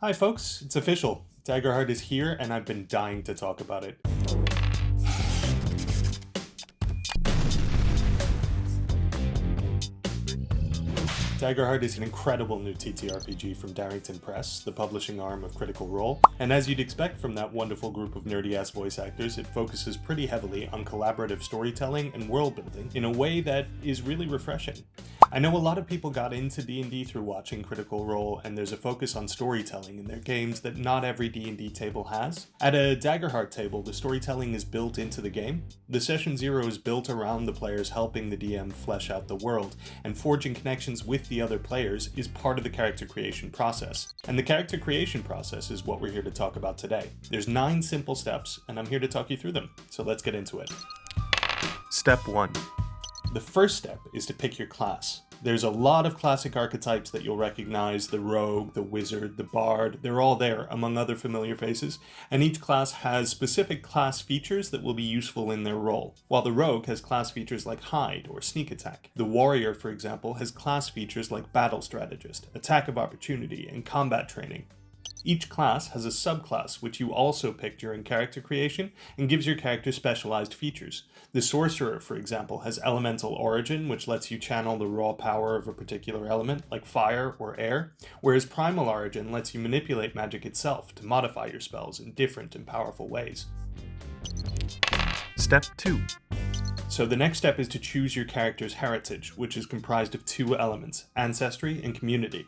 Hi folks, it's official. Daggerheart is here and I've been dying to talk about it. Daggerheart is an incredible new TTRPG from Darrington Press, the publishing arm of Critical Role, and as you'd expect from that wonderful group of nerdy-ass voice actors, it focuses pretty heavily on collaborative storytelling and world building in a way that is really refreshing. I know a lot of people got into D&D through watching Critical Role, and there's a focus on storytelling in their games that not every D&D table has. At a Daggerheart table, the storytelling is built into the game. The Session Zero is built around the players helping the DM flesh out the world, and forging connections with the other players is part of the character creation process. And the character creation process is what we're here to talk about today. There's 9 simple steps, and I'm here to talk you through them, so let's get into it. Step 1. The first step is to pick your class. There's a lot of classic archetypes that you'll recognize: the rogue, the wizard, the bard. They're all there, among other familiar faces, and each class has specific class features that will be useful in their role. While the rogue has class features like hide or sneak attack. The warrior, for example, has class features like battle strategist, attack of opportunity, and combat training. Each class has a subclass which you also pick during character creation and gives your character specialized features. The sorcerer, for example, has elemental origin, which lets you channel the raw power of a particular element, like fire or air, whereas primal origin lets you manipulate magic itself to modify your spells in different and powerful ways. Step 2. So the next step is to choose your character's heritage, which is comprised of 2 elements: ancestry and community.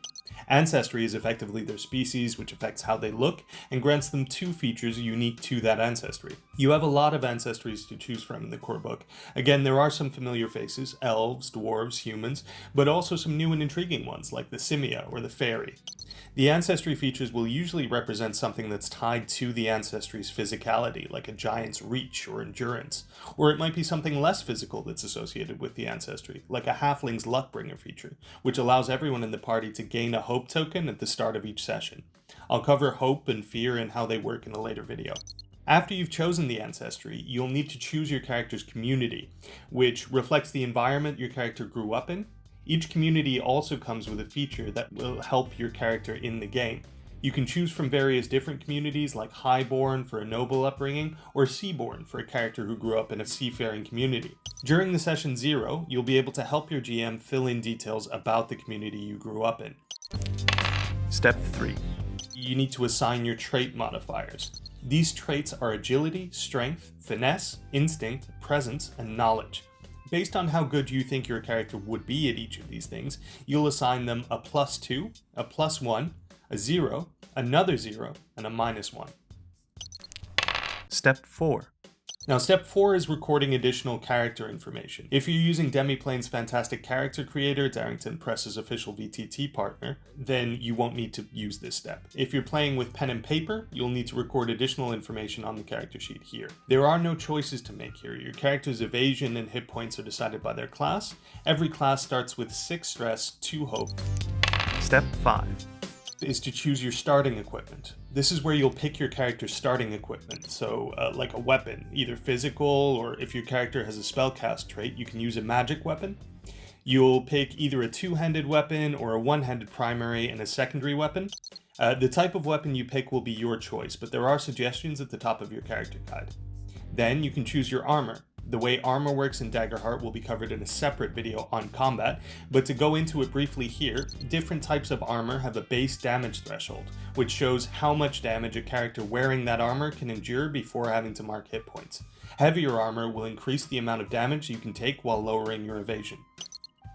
Ancestry is effectively their species, which affects how they look, and grants them 2 features unique to that ancestry. You have a lot of ancestries to choose from in the core book. Again, there are some familiar faces: elves, dwarves, humans, but also some new and intriguing ones like the simia or the fairy. The ancestry features will usually represent something that's tied to the ancestry's physicality, like a giant's reach or endurance, or it might be something less physical that's associated with the ancestry, like a halfling's luckbringer feature, which allows everyone in the party to gain a hope token at the start of each session. I'll cover hope and fear and how they work in a later video. After you've chosen the ancestry, you'll need to choose your character's community, which reflects the environment your character grew up in. Each community also comes with a feature that will help your character in the game. You can choose from various different communities, like Highborn for a noble upbringing, or Seaborn for a character who grew up in a seafaring community. During the Session Zero, you'll be able to help your GM fill in details about the community you grew up in. Step 3. You need to assign your trait modifiers. These traits are agility, strength, finesse, instinct, presence, and knowledge. Based on how good you think your character would be at each of these things, you'll assign them a +2, a +1, a 0, another 0, and a -1. Step 4. Now, step 4 is recording additional character information. If you're using Demiplane's fantastic character creator, Darrington Press's official VTT partner, then you won't need to use this step. If you're playing with pen and paper, you'll need to record additional information on the character sheet here. There are no choices to make here. Your character's evasion and hit points are decided by their class. Every class starts with 6 stress, 2 hope. Step 5 is to choose your starting equipment. This is where you'll pick your character's starting equipment, so like a weapon, either physical, or if your character has a spellcast trait, you can use a magic weapon. You'll pick either a 2-handed weapon or a 1-handed primary and a secondary weapon. The type of weapon you pick will be your choice, but there are suggestions at the top of your character guide. Then you can choose your armor. The way armor works in Daggerheart will be covered in a separate video on combat, but to go into it briefly here, different types of armor have a base damage threshold, which shows how much damage a character wearing that armor can endure before having to mark hit points. Heavier armor will increase the amount of damage you can take while lowering your evasion.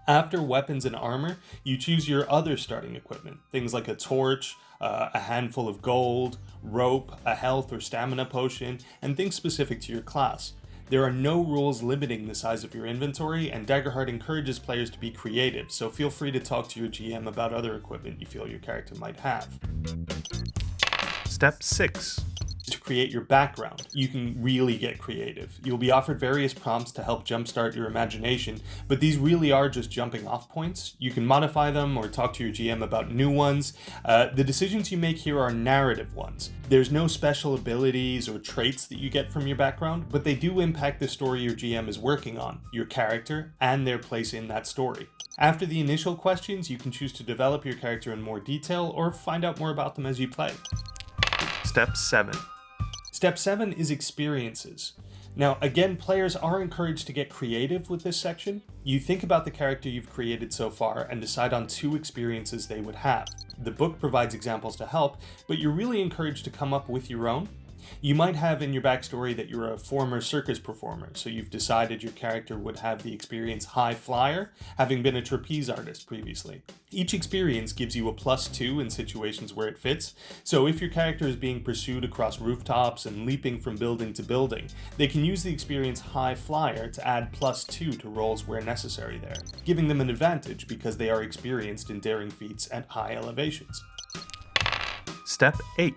After weapons and armor, you choose your other starting equipment, things like a torch, a handful of gold, rope, a health or stamina potion, and things specific to your class. There are no rules limiting the size of your inventory, and Daggerheart encourages players to be creative, so feel free to talk to your GM about other equipment you feel your character might have. Step 6. To create your background, you can really get creative. You'll be offered various prompts to help jumpstart your imagination, but these really are just jumping off points. You can modify them or talk to your GM about new ones. The decisions you make here are narrative ones. There's no special abilities or traits that you get from your background, but they do impact the story your GM is working on, your character, and their place in that story. After the initial questions, you can choose to develop your character in more detail or find out more about them as you play. Step 7. Step 7 is experiences. Now, again, players are encouraged to get creative with this section. You think about the character you've created so far and decide on 2 experiences they would have. The book provides examples to help, but you're really encouraged to come up with your own. You might have in your backstory that you're a former circus performer, so you've decided your character would have the experience High Flyer, having been a trapeze artist previously. Each experience gives you a +2 in situations where it fits, so if your character is being pursued across rooftops and leaping from building to building, they can use the experience High Flyer to add +2 to rolls where necessary there, giving them an advantage because they are experienced in daring feats at high elevations. Step 8.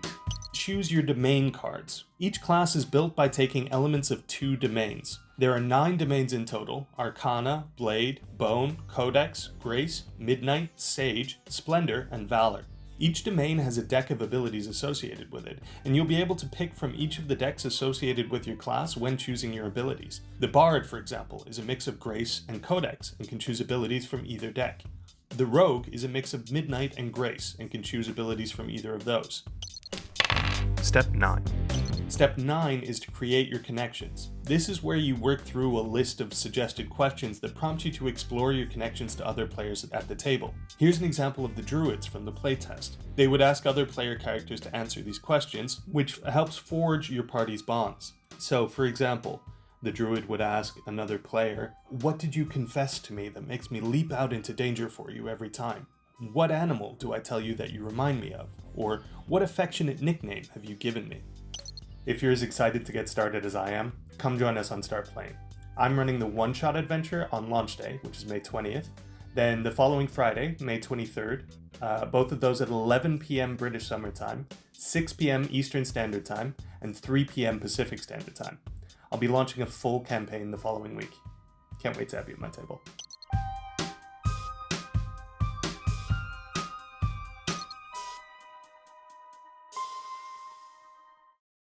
Choose your domain cards. Each class is built by taking elements of 2 domains. There are 9 domains in total: Arcana, Blade, Bone, Codex, Grace, Midnight, Sage, Splendor, and Valor. Each domain has a deck of abilities associated with it, and you'll be able to pick from each of the decks associated with your class when choosing your abilities. The Bard, for example, is a mix of Grace and Codex and can choose abilities from either deck. The Rogue is a mix of Midnight and Grace and can choose abilities from either of those. Step 9. Step 9 is to create your connections. This is where you work through a list of suggested questions that prompt you to explore your connections to other players at the table. Here's an example of the Druids from the playtest. They would ask other player characters to answer these questions, which helps forge your party's bonds. So, for example, the Druid would ask another player, "What did you confess to me that makes me leap out into danger for you every time? What animal do I tell you that you remind me of? Or what affectionate nickname have you given me?" If you're as excited to get started as I am, come join us on Start Playing. I'm running the one-shot adventure on launch day, which is May 20th. Then the following Friday, May 23rd, both of those at 11 p.m. British Summer Time, 6 p.m. Eastern Standard Time, and 3 p.m. Pacific Standard Time. I'll be launching a full campaign the following week. Can't wait to have you at my table.